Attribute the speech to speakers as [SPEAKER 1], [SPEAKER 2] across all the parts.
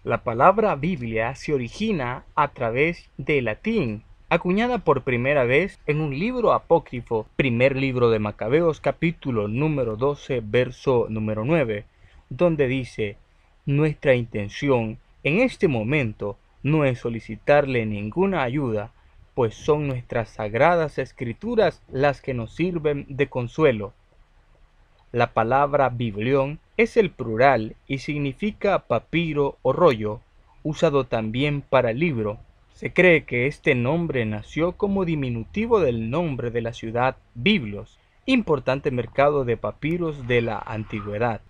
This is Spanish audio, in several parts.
[SPEAKER 1] La palabra Biblia se origina a través del latín, acuñada por primera vez en un libro apócrifo, primer libro de Macabeos, capítulo número 12, verso número 9, donde dice: nuestra intención en este momento no es solicitarle ninguna ayuda, pues son nuestras sagradas escrituras las que nos sirven de consuelo. La palabra biblión es el plural y significa papiro o rollo, usado también para libro. Se cree que este nombre nació como diminutivo del nombre de la ciudad Biblos, importante mercado de papiros de la antigüedad.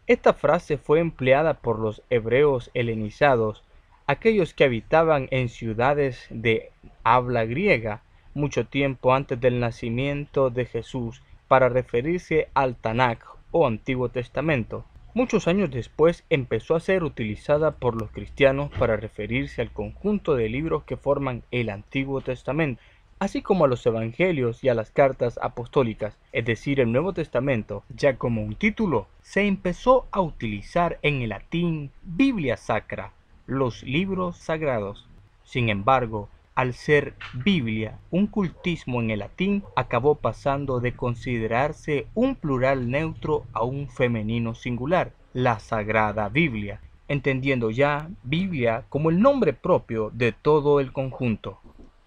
[SPEAKER 1] Esta frase fue empleada por los hebreos helenizados, aquellos que habitaban en ciudades de habla griega mucho tiempo antes del nacimiento de Jesús, para referirse al Tanaj o Antiguo Testamento. Muchos años después empezó a ser utilizada por los cristianos para referirse al conjunto de libros que forman el Antiguo Testamento, así como a los evangelios y a las cartas apostólicas, es decir, el Nuevo Testamento. Ya como un título, se empezó a utilizar en el latín Biblia Sacra, los libros sagrados. Sin embargo, al ser Biblia un cultismo en el latín, acabó pasando de considerarse un plural neutro a un femenino singular, la Sagrada Biblia, entendiendo ya Biblia como el nombre propio de todo el conjunto.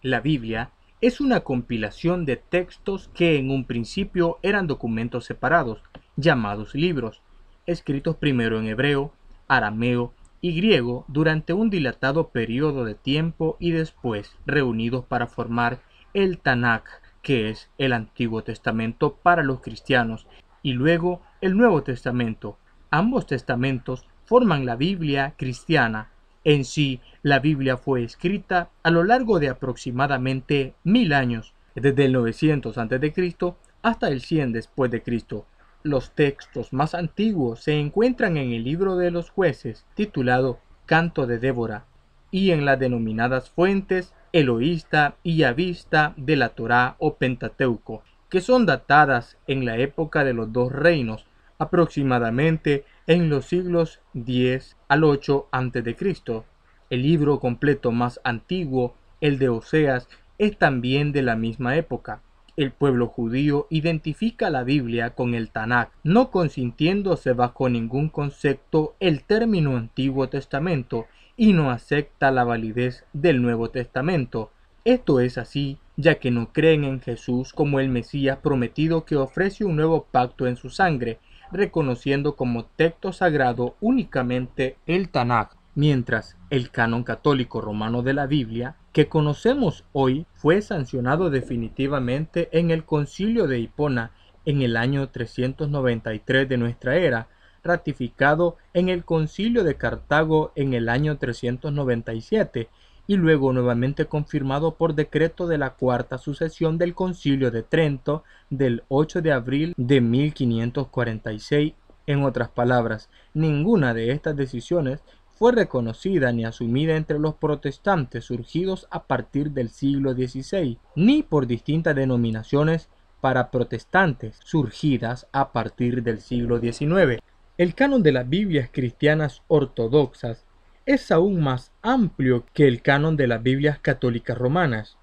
[SPEAKER 1] La Biblia es una compilación de textos que en un principio eran documentos separados, llamados libros, escritos primero en hebreo, arameo y griego durante un dilatado periodo de tiempo y después reunidos para formar el Tanaj, que es el Antiguo Testamento para los cristianos, y luego el Nuevo Testamento. Ambos testamentos forman la Biblia cristiana. En sí, la Biblia fue escrita a lo largo de aproximadamente 1000 años, desde el 900 a.C. hasta el 100 después de Cristo. Los textos más antiguos se encuentran en el libro de los jueces, titulado Canto de Débora, y en las denominadas fuentes eloísta y avista de la Torá o Pentateuco, que son datadas en la época de los dos reinos, aproximadamente en los siglos X al 8 a.C. El libro completo más antiguo, el de Oseas, es también de la misma época. El pueblo judío identifica la Biblia con el Tanaj, no consintiéndose bajo ningún concepto el término Antiguo Testamento, y no acepta la validez del Nuevo Testamento. Esto es así, ya que no creen en Jesús como el Mesías prometido que ofrece un nuevo pacto en su sangre, reconociendo como texto sagrado únicamente el Tanaj, mientras el canon católico romano de la Biblia, que conocemos hoy, fue sancionado definitivamente en el Concilio de Hipona en el año 393 de nuestra era, ratificado en el Concilio de Cartago en el año 397 y luego nuevamente confirmado por decreto de la cuarta sucesión del Concilio de Trento del 8 de abril de 1546. En otras palabras, ninguna de estas decisiones fue reconocida ni asumida entre los protestantes surgidos a partir del siglo XVI, ni por distintas denominaciones para protestantes surgidas a partir del siglo XIX. El canon de las Biblias cristianas ortodoxas es aún más amplio que el canon de las Biblias católicas romanas,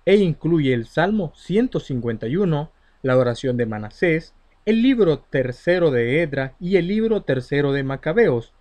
[SPEAKER 1] e incluye el Salmo 151, la oración de Manasés, el libro tercero de Edra y el libro tercero de Macabeos.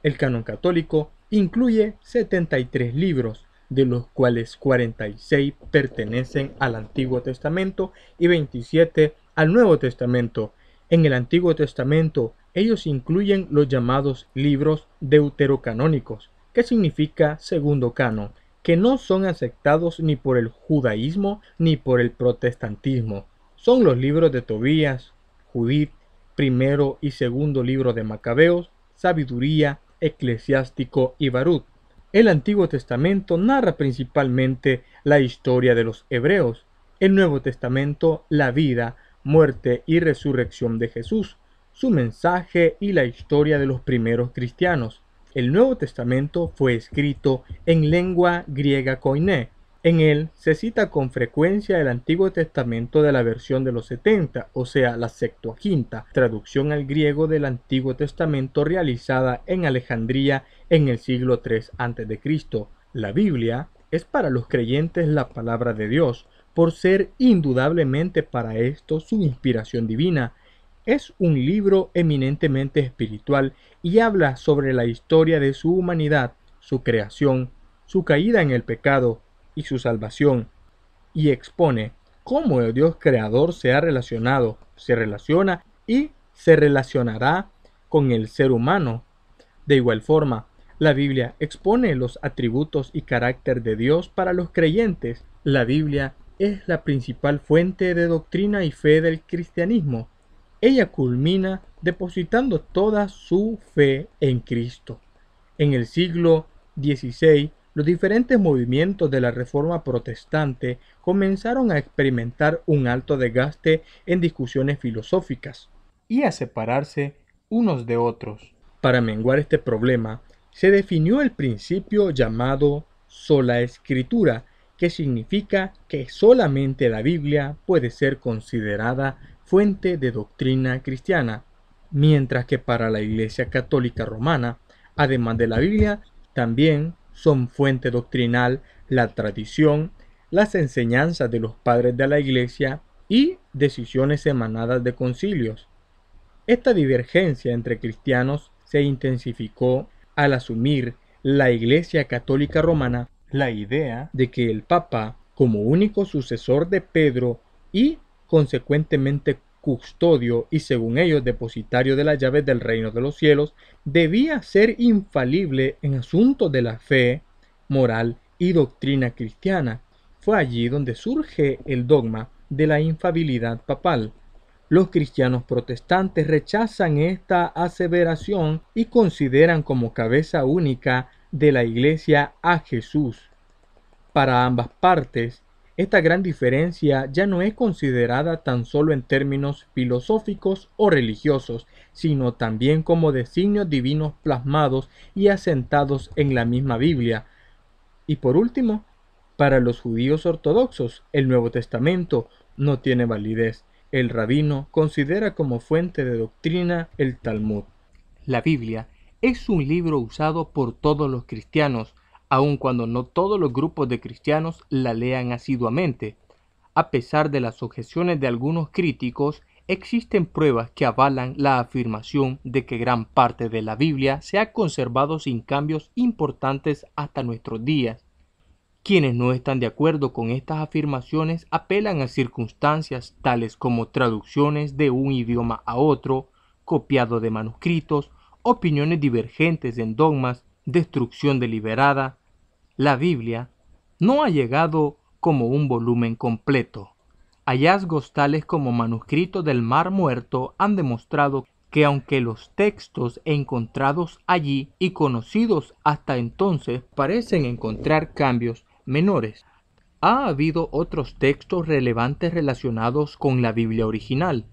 [SPEAKER 1] El canon católico incluye 73 libros, de los cuales 46 pertenecen al Antiguo Testamento y 27 al Nuevo Testamento. En el Antiguo Testamento, ellos incluyen los llamados libros deuterocanónicos, que significa segundo canon, que no son aceptados ni por el judaísmo ni por el protestantismo. Son los libros de Tobías, Judith, primero y segundo libro de Macabeos, Sabiduría, Eclesiástico y Barut. El Antiguo Testamento narra principalmente la historia de los hebreos, el Nuevo Testamento la vida, muerte y resurrección de Jesús, su mensaje y la historia de los primeros cristianos. El Nuevo Testamento fue escrito en lengua griega koiné, En él se cita con frecuencia el Antiguo Testamento de la versión de los 70, o sea, la Septuaginta, traducción al griego del Antiguo Testamento realizada en Alejandría en el siglo III a.C. La Biblia es para los creyentes la palabra de Dios, por ser indudablemente para esto su inspiración divina. Es un libro eminentemente espiritual y habla sobre la historia de su humanidad, su creación, su caída en el pecado y su salvación, y expone cómo el Dios creador se ha relacionado, se relaciona y se relacionará con el ser humano. De igual forma, la Biblia expone los atributos y carácter de Dios para los creyentes. La Biblia es la principal fuente de doctrina y fe del cristianismo. Ella culmina depositando toda su fe en Cristo. En el siglo XVI, los diferentes movimientos de la Reforma Protestante comenzaron a experimentar un alto desgaste en discusiones filosóficas y a separarse unos de otros. Para menguar este problema, se definió el principio llamado sola escritura, que significa que solamente la Biblia puede ser considerada fuente de doctrina cristiana, mientras que para la Iglesia Católica Romana, además de la Biblia, también son fuente doctrinal la tradición, las enseñanzas de los padres de la Iglesia y decisiones emanadas de concilios. Esta divergencia entre cristianos se intensificó al asumir la Iglesia Católica Romana la idea de que el Papa, como único sucesor de Pedro y consecuentemente custodio y según ellos depositario de las llaves del reino de los cielos, debía ser infalible en asuntos de la fe, moral y doctrina cristiana. Fue allí donde surge el dogma de la infalibilidad papal. Los cristianos protestantes rechazan esta aseveración y consideran como cabeza única de la Iglesia a Jesús. Para ambas partes, esta gran diferencia ya no es considerada tan solo en términos filosóficos o religiosos, sino también como designios divinos plasmados y asentados en la misma Biblia. Y por último, para los judíos ortodoxos, el Nuevo Testamento no tiene validez. El rabino considera como fuente de doctrina el Talmud. La Biblia es un libro usado por todos los cristianos, aun cuando no todos los grupos de cristianos la lean asiduamente. A pesar de las objeciones de algunos críticos, existen pruebas que avalan la afirmación de que gran parte de la Biblia se ha conservado sin cambios importantes hasta nuestros días. Quienes no están de acuerdo con estas afirmaciones apelan a circunstancias tales como traducciones de un idioma a otro, copiado de manuscritos, opiniones divergentes en dogmas, destrucción deliberada. La Biblia no ha llegado como un volumen completo. Hallazgos tales como manuscritos del Mar Muerto han demostrado que aunque los textos encontrados allí y conocidos hasta entonces parecen encontrar cambios menores, ha habido otros textos relevantes relacionados con la Biblia original.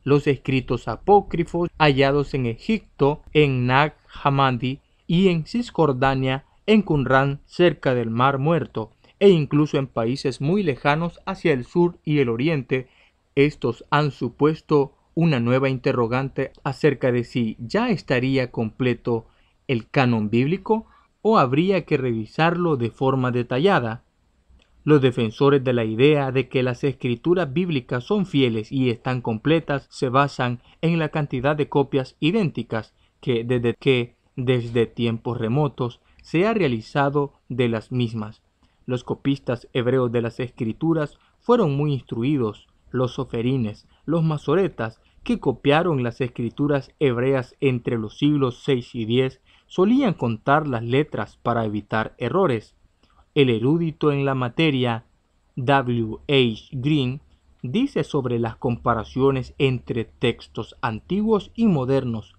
[SPEAKER 1] Los escritos apócrifos hallados en Egipto, en Nag Hammadi y en Cisjordania, en Qumrán, cerca del Mar Muerto, e incluso en países muy lejanos hacia el sur y el oriente, estos han supuesto una nueva interrogante acerca de si ya estaría completo el canon bíblico o habría que revisarlo de forma detallada. Los defensores de la idea de que las escrituras bíblicas son fieles y están completas se basan en la cantidad de copias idénticas que desde tiempos remotos se ha realizado de las mismas. Los copistas hebreos de las escrituras fueron muy instruidos. Los soferines, los masoretas, que copiaron las escrituras hebreas entre los siglos 6 y 10, solían contar las letras para evitar errores. El erudito en la materia W. H. Green dice sobre las comparaciones entre textos antiguos y modernos: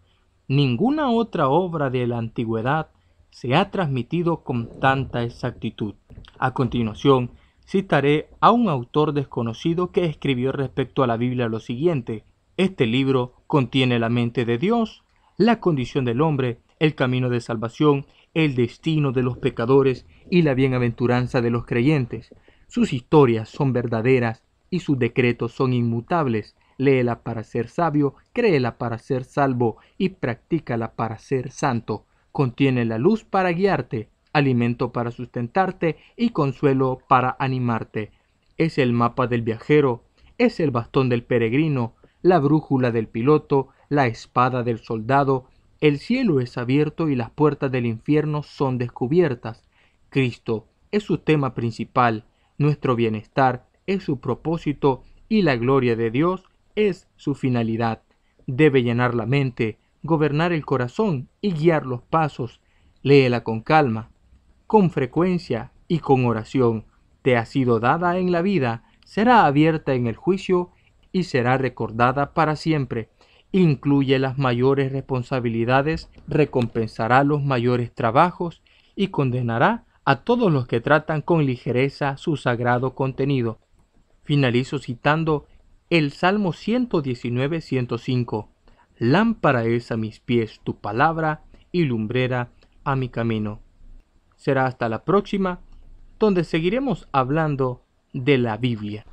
[SPEAKER 1] ninguna otra obra de la antigüedad se ha transmitido con tanta exactitud. A continuación, citaré a un autor desconocido que escribió respecto a la Biblia lo siguiente: este libro contiene la mente de Dios, la condición del hombre el camino de salvación, el destino de los pecadores y la bienaventuranza de los creyentes. Sus historias son verdaderas y sus decretos son inmutables. Léela para ser sabio, créela para ser salvo y practícala para ser santo. Contiene la luz para guiarte, alimento para sustentarte y consuelo para animarte. Es el mapa del viajero, es el bastón del peregrino, la brújula del piloto, la espada del soldado. El cielo es abierto y las puertas del infierno son descubiertas. Cristo es su tema principal, nuestro bienestar es su propósito y la gloria de Dios es su finalidad. Debe llenar la mente, gobernar el corazón y guiar los pasos. Léela con calma, con frecuencia y con oración. Te ha sido dada en la vida, será abierta en el juicio y será recordada para siempre. Incluye las mayores responsabilidades, recompensará los mayores trabajos y condenará a todos los que tratan con ligereza su sagrado contenido. Finalizo citando el Salmo 119-105. Lámpara es a mis pies tu palabra y lumbrera a mi camino. Será hasta la próxima, donde seguiremos hablando de la Biblia.